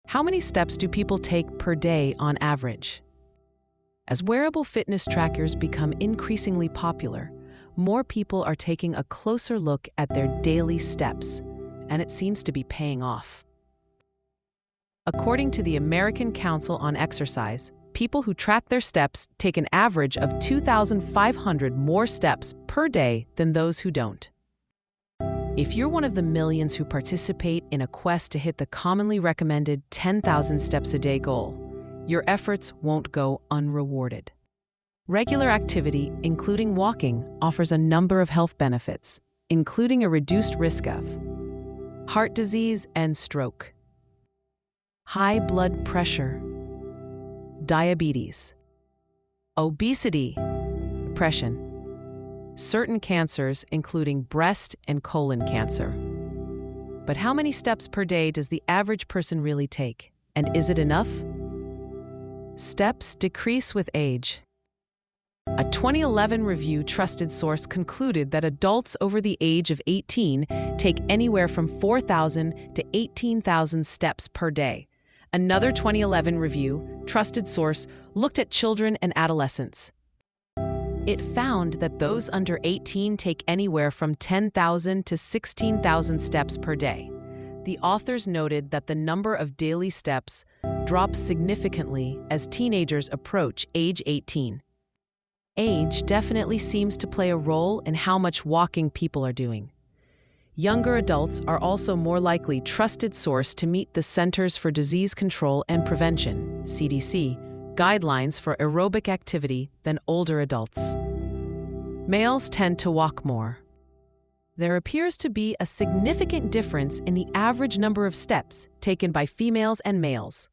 How many steps do people take per day on average? As wearable fitness trackers become increasingly popular, more people are taking a closer look at their daily steps, and it seems to be paying off. According to the American Council on Exercise, people who track their steps take an average of 2,500 more steps per day than those who don't. If you're one of the millions who participate in a quest to hit the commonly recommended 10,000 steps a day goal, your efforts won't go unrewarded. Regular activity, including walking, offers a number of health benefits, including a reduced risk of heart disease and stroke, high blood pressure, diabetes, obesity, depression, certain cancers, including breast and colon cancer. But how many steps per day does the average person really take? And is it enough? Steps decrease with age. A 2011 review trusted source concluded that adults over the age of 18 take anywhere from 4,000 to 18,000 steps per day. Another 2011 review, trusted source, looked at children and adolescents. It found that those under 18 take anywhere from 10,000 to 16,000 steps per day. The authors noted that the number of daily steps drops significantly as teenagers approach age 18. Age definitely seems to play a role in how much walking people are doing. Younger adults are also more likely trusted source to meet the Centers for Disease Control and Prevention, CDC, guidelines for aerobic activity than older adults. Males tend to walk more. There appears to be a significant difference in the average number of steps taken by females and males.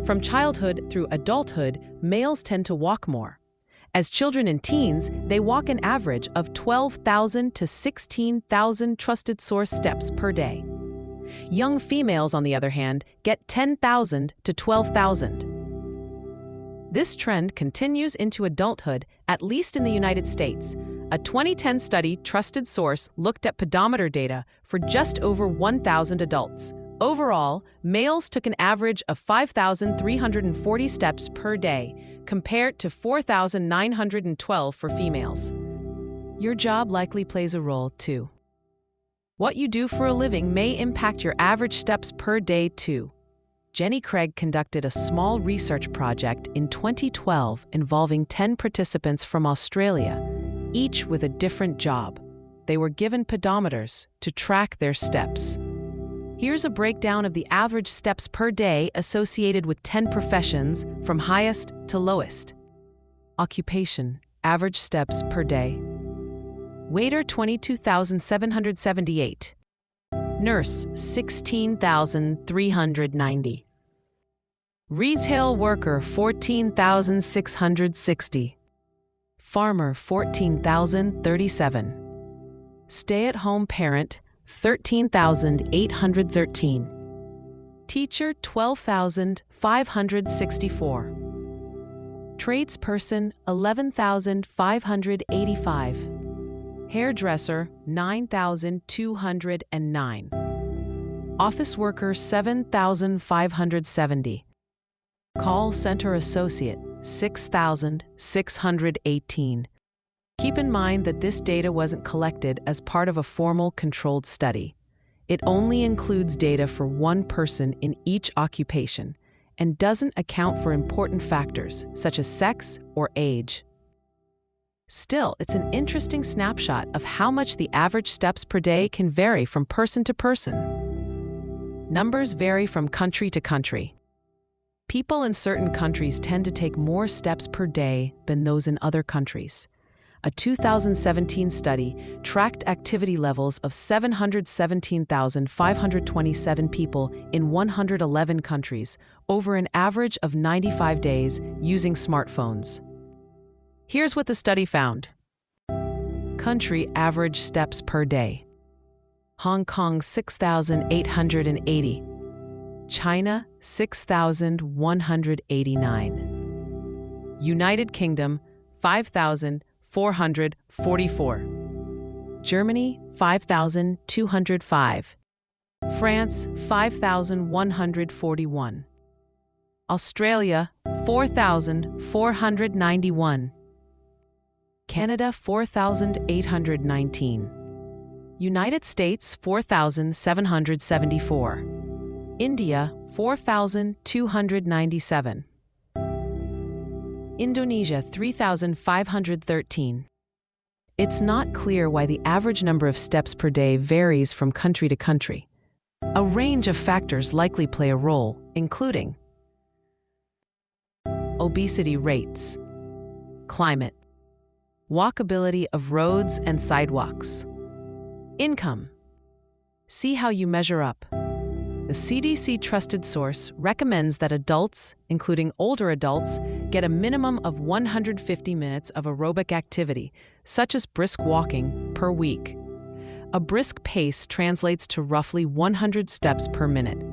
From childhood through adulthood, males tend to walk more. As children and teens, they walk an average of 12,000 to 16,000 trusted source steps per day. Young females, on the other hand, get 10,000 to 12,000. This trend continues into adulthood, at least in the United States. A 2010 study, trusted source, looked at pedometer data for just over 1,000 adults. Overall, males took an average of 5,340 steps per day, compared to 4,912 for females. Your job likely plays a role, too. What you do for a living may impact your average steps per day, too. Jenny Craig conducted a small research project in 2012 involving 10 participants from Australia, each with a different job. They were given pedometers to track their steps. Here's a breakdown of the average steps per day associated with 10 professions from highest to lowest. Occupation, average steps per day. Waiter, 22,778. Nurse, 16,390. Retail worker, 14,660. Farmer, 14,037. Stay-at-home parent, 13,813. Teacher, 12,564. Tradesperson, 11,585. Hairdresser, 9,209. Office worker, 7,570. Call center associate, 6,618. Keep in mind that this data wasn't collected as part of a formal controlled study. It only includes data for one person in each occupation and doesn't account for important factors such as sex or age. Still, it's an interesting snapshot of how much the average steps per day can vary from person to person. Numbers vary from country to country. People in certain countries tend to take more steps per day than those in other countries. A 2017 study tracked activity levels of 717,527 people in 111 countries over an average of 95 days using smartphones. Here's what the study found. Country average steps per day. Hong Kong, 6,880. China, 6,189. United Kingdom, 5,444. Germany, 5,205. France, 5,141. Australia, 4,491. Canada, 4,819. United States, 4,774. India, 4,297. Indonesia, 3,513. It's not clear why the average number of steps per day varies from country to country. A range of factors likely play a role, including obesity rates, climate, walkability of roads and sidewalks, income. See how you measure up. The CDC trusted source recommends that adults, including older adults, get a minimum of 150 minutes of aerobic activity, such as brisk walking, per week. A brisk pace translates to roughly 100 steps per minute.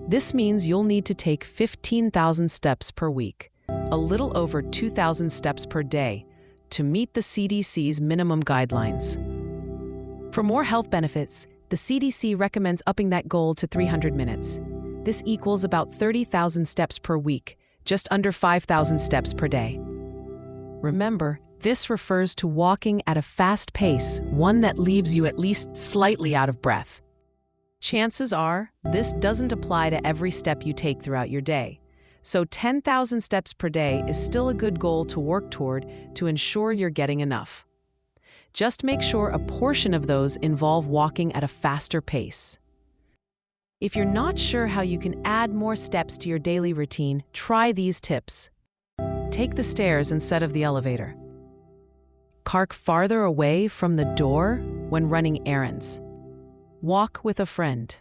This means you'll need to take 15,000 steps per week, a little over 2,000 steps per day, to meet the CDC's minimum guidelines. For more health benefits, the CDC recommends upping that goal to 300 minutes. This equals about 30,000 steps per week, just under 5,000 steps per day. Remember, this refers to walking at a fast pace, one that leaves you at least slightly out of breath. Chances are, this doesn't apply to every step you take throughout your day. So 10,000 steps per day is still a good goal to work toward to ensure you're getting enough. Just make sure a portion of those involve walking at a faster pace. If you're not sure how you can add more steps to your daily routine, try these tips. Take the stairs instead of the elevator. Park farther away from the door when running errands. Walk with a friend.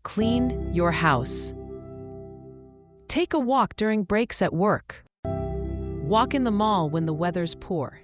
Clean your house. Take a walk during breaks at work. Walk in the mall when the weather's poor.